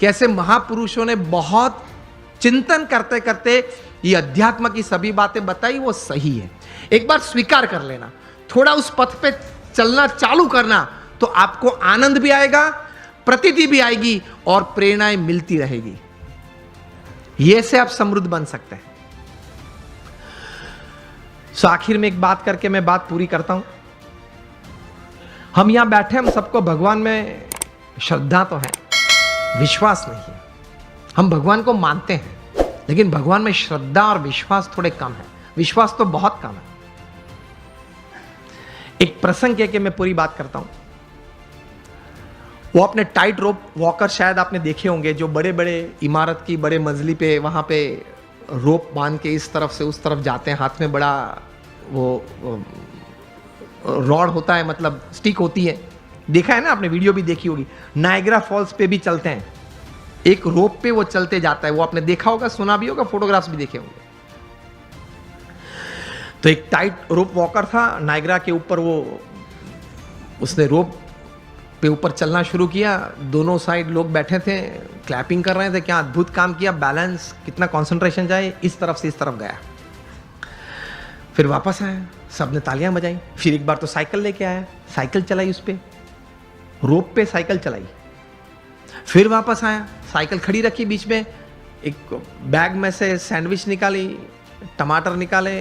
कैसे महापुरुषों ने बहुत चिंतन करते करते ये अध्यात्म की सभी बातें बताई, वो सही है। एक बार स्वीकार कर लेना, थोड़ा उस पथ पे चलना चालू करना, तो आपको आनंद भी आएगा, प्रतीति भी आएगी और प्रेरणाएं मिलती रहेगी। ये से आप समृद्ध बन सकते हैं। सो आखिर में एक बात करके मैं बात पूरी करता हूं। हम यहां बैठे, हम सबको भगवान में श्रद्धा तो है, विश्वास नहीं है। हम भगवान को मानते हैं, लेकिन भगवान में श्रद्धा और विश्वास थोड़े कम है। विश्वास तो बहुत कम है। एक प्रसंग कह के मैं पूरी बात करता हूं। वो अपने टाइट रोप वॉकर शायद आपने देखे होंगे, जो बड़े बड़े इमारत की बड़े मंजिली पे वहां पे रोप बांध के इस तरफ से उस तरफ जाते हैं। हाथ में बड़ा वो रॉड होता है, मतलब स्टिक होती है। देखा है ना आपने, वीडियो भी देखी होगी। नायग्रा फॉल्स पे भी चलते हैं, एक रोप पे वो चलते जाता है। वो आपने देखा होगा, सुना भी होगा, फोटोग्राफ्स भी देखे होंगे। तो एक टाइट रोप वॉकर था नायग्रा के ऊपर, वो उसने रोप पे ऊपर चलना शुरू किया। दोनों साइड लोग बैठे थे, क्लैपिंग कर रहे थे। क्या अद्भुत काम किया, बैलेंस, कितना कंसंट्रेशन जाए, इस तरफ से इस तरफ गया। फिर वापस आया, सबने तालियां बजाई। फिर एक बार तो साइकिल लेके आया, साइकिल चलाई, उस पे रोप पे साइकिल चलाई। फिर वापस आया, साइकिल खड़ी रखी बीच में, एक बैग में से सैंडविच निकाली, टमाटर निकाले,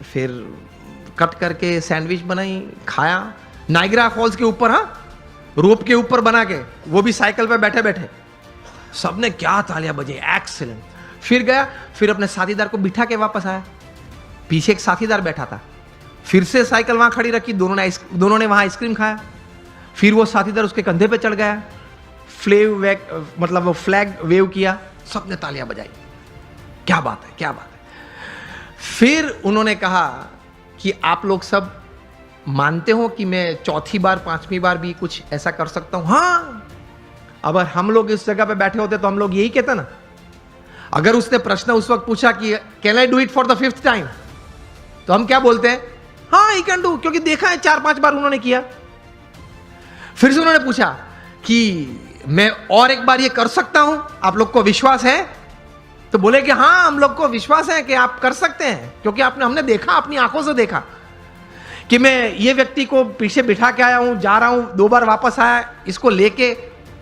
फिर कट करके सैंडविच बनाई, खाया। नायग्रा फॉल्स के ऊपर, हाँ, रोप के ऊपर बना के, वो भी साइकिल पे बैठे बैठे। सबने क्या तालियां बजाई, एक्सीलेंट। फिर गया, फिर अपने साथीदार को बिठा के वापस आया। पीछे एक साथीदार बैठा था, फिर से साइकिल वहां खड़ी रखी, दोनों ने वहां आइसक्रीम खाया। फिर वो साथीदार उसके कंधे पे चढ़ गया, मतलब वो फ्लैग वेव किया, सबने तालियां बजाई। क्या बात है, क्या बात है। फिर उन्होंने कहा कि आप लोग सब मानते हो कि मैं चौथी बार पांचवी बार भी कुछ ऐसा कर सकता हूं? हाँ। अगर हम लोग इस जगह पे बैठे होते तो हम लोग यही कहते ना। अगर उसने प्रश्न उस वक्त पूछा कि can I do it for the 5th time, तो हम क्या बोलते हैं? हाँ, ही कैन डू, क्योंकि देखा है 4-5 बार उन्होंने किया। फिर से उन्होंने पूछा कि मैं और एक बार ये कर सकता हूं, आप लोग को विश्वास है? तो बोले कि हाँ, हम लोग को विश्वास है कि आप कर सकते हैं, क्योंकि हमने देखा, अपनी आंखों से देखा कि मैं ये व्यक्ति को पीछे बिठा के आया हूं, जा रहा हूं, 2 बार वापस आया, इसको लेके।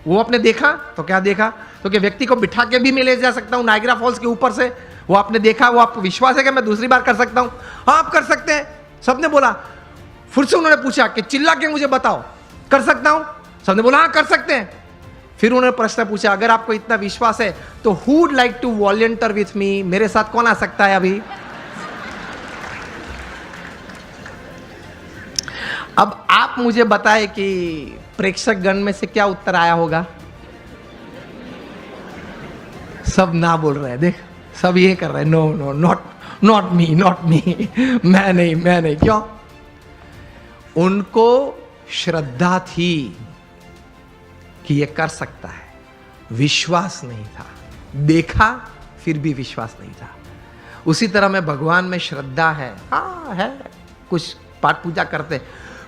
वो आपने देखा, तो क्या देखा? तो कि व्यक्ति को बिठा के भी मैं ले जा सकता हूं नायग्रा फॉल्स के ऊपर से। वो आपने देखा, वो आपको विश्वास है कि मैं दूसरी बार कर सकता हूं? हाँ, आप कर सकते हैं, सबने बोला। फिर से उन्होंने पूछा कि चिल्ला के मुझे बताओ, कर सकता हूं? सबने बोला हाँ, कर सकते हैं। फिर उन्होंने प्रश्न पूछा, अगर आपको इतना विश्वास है तो who would like to volunteer with me, मेरे साथ कौन आ सकता है अभी? अब आप मुझे बताएं कि प्रेक्षक गण में से क्या उत्तर आया होगा? सब ना बोल रहे हैं, देख, सब ये कर रहे हैं, नो नो, नॉट मी, मैं नहीं। क्यों? उनको श्रद्धा थी कि ये कर सकता है, विश्वास नहीं था। देखा, फिर भी विश्वास नहीं था। उसी तरह में भगवान में श्रद्धा है, हाँ है, कुछ पाठ पूजा करते,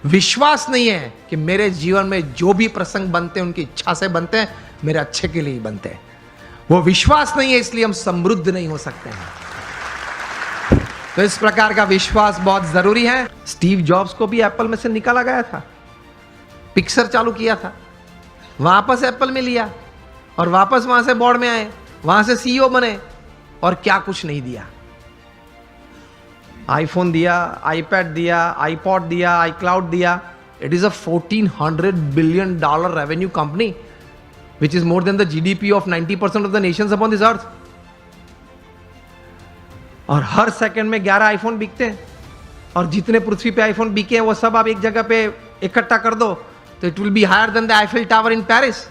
विश्वास नहीं है कि मेरे जीवन में जो भी प्रसंग बनते हैं उनकी इच्छा से बनते हैं, मेरे अच्छे के लिए ही बनते हैं। वो विश्वास नहीं है, इसलिए हम समृद्ध नहीं हो सकते हैं। तो इस प्रकार का विश्वास बहुत जरूरी है। स्टीव जॉब्स को भी एप्पल में से निकाला गया था, पिक्सर चालू किया था, वापस एप्पल में लिया और वापस वहां से बोर्ड में आए, वहां से सीईओ बने, और क्या कुछ नहीं दिया। आईफोन दिया, आईपैड दिया, आईपॉड दिया, आईक्लाउड दिया। It is a $1400 billion revenue company which is more than the GDP of 90% of the nations upon this earth. और हर सेकंड में 11 आईफोन बिकते हैं, और जितने पृथ्वी पे आईफोन बिके हैं वो सब आप एक जगह पे इकट्ठा कर दो तो it will be higher than the Eiffel Tower in Paris.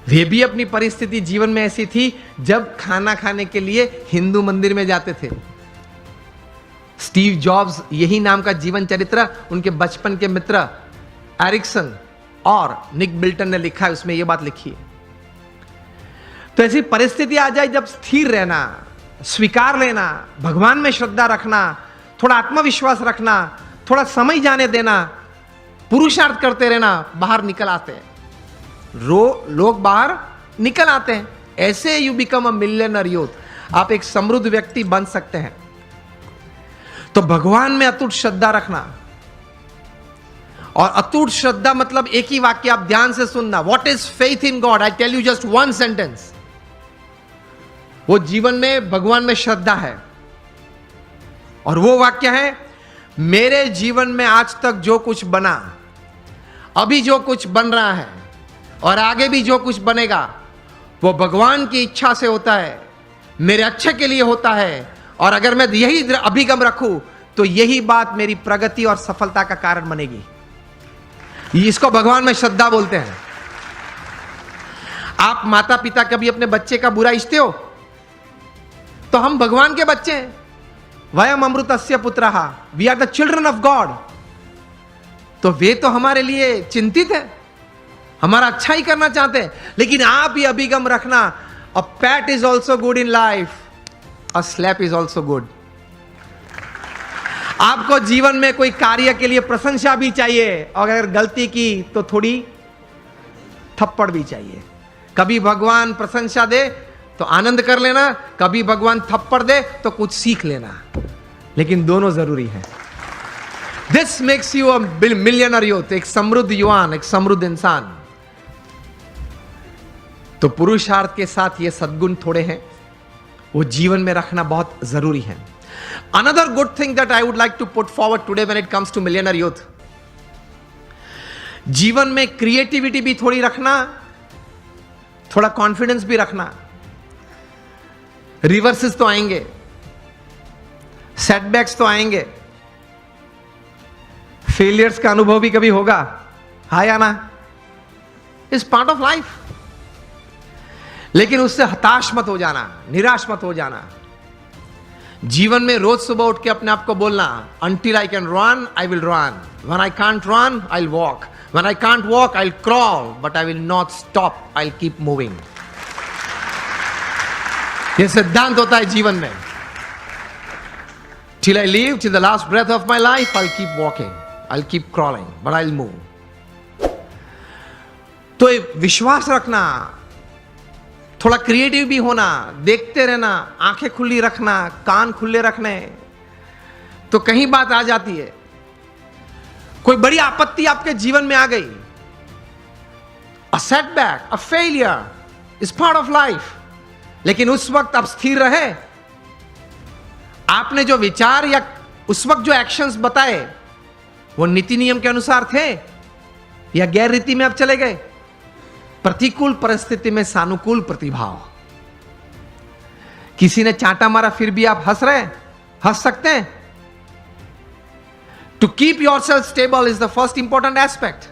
वे भी अपनी परिस्थिति जीवन में ऐसी थी जब खाना खाने के लिए हिंदू मंदिर में जाते थे। स्टीव जॉब्स, यही नाम का जीवन चरित्र उनके बचपन के मित्र एरिक्सन और निक बिल्टन ने लिखा है, उसमें यह बात लिखी है। तो ऐसी परिस्थिति आ जाए जब स्थिर रहना, स्वीकार लेना, भगवान में श्रद्धा रखना, थोड़ा आत्मविश्वास रखना, थोड़ा समय जाने देना, पुरुषार्थ करते रहना, बाहर निकल आते हैं, लोग बाहर निकल आते हैं। ऐसे you become a millionaire youth. आप एक समृद्ध व्यक्ति बन सकते हैं। तो भगवान में अटूट श्रद्धा रखना, और अटूट श्रद्धा मतलब एक ही वाक्य आप ध्यान से सुनना। What is faith in God? I tell you just one sentence. वो जीवन में भगवान में श्रद्धा है, और वो वाक्य है, मेरे जीवन में आज तक जो कुछ बना, अभी जो कुछ बन रहा है और आगे भी जो कुछ बनेगा, वो भगवान की इच्छा से होता है, मेरे अच्छे के लिए होता है। और अगर मैं यही अभिगम रखूं तो यही बात मेरी प्रगति और सफलता का कारण बनेगी। इसको भगवान में श्रद्धा बोलते हैं। आप माता पिता कभी अपने बच्चे का बुरा इच्छते हो? तो हम भगवान के बच्चे हैं। वयम अमृतस्य पुत्रः, we are the children of God. तो वे तो हमारे लिए चिंतित है, हमारा अच्छा ही करना चाहते हैं। लेकिन आप ही अभिगम रखना, a pat is also good in life, a slap is also good. आपको जीवन में कोई कार्य के लिए प्रशंसा भी चाहिए, और अगर गलती की तो थोड़ी थप्पड़ भी चाहिए। कभी भगवान प्रशंसा दे तो आनंद कर लेना, कभी भगवान थप्पड़ दे तो कुछ सीख लेना, लेकिन दोनों जरूरी है। This makes you a millionaire youth, एक समृद्ध युवान, एक समृद्ध इंसान। तो पुरुषार्थ के साथ ये सद्गुण थोड़े हैं, वो जीवन में रखना बहुत जरूरी है। Another good thing that I would like to put forward today when it comes to millionaire youth, जीवन में क्रिएटिविटी भी थोड़ी रखना, थोड़ा कॉन्फिडेंस भी रखना। रिवर्सेस तो आएंगे, सेटबैक्स तो आएंगे, फेलियर्स का अनुभव भी कभी होगा, हाँ या ना? Is part of life. लेकिन उससे हताश मत हो जाना, निराश मत हो जाना। जीवन में रोज सुबह उठ के अपने आप को बोलना, until I can run, I will run. When I can't run, I'll walk. When I can't walk, I'll crawl, but I will not stop. I'll keep moving. ये सिद्धांत होता है जीवन में। Till I live, till the last breath of my life, I'll keep walking. I'll keep crawling, but I'll move. तो विश्वास रखना, थोड़ा क्रिएटिव भी होना, देखते रहना, आंखें खुली रखना, कान खुले रखने। तो कहीं बात आ जाती है, कोई बड़ी आपत्ति आपके जीवन में आ गई, a setback, a failure is part of life. लेकिन उस वक्त आप स्थिर रहे, आपने जो विचार या उस वक्त जो एक्शंस बताए वो नीति नियम के अनुसार थे या गैर रीति में आप चले गए। प्रतिकूल परिस्थिति में सानुकूल प्रतिभाव। किसी ने चांटा मारा फिर भी आप हंस सकते हैं। To keep yourself stable is the first important aspect.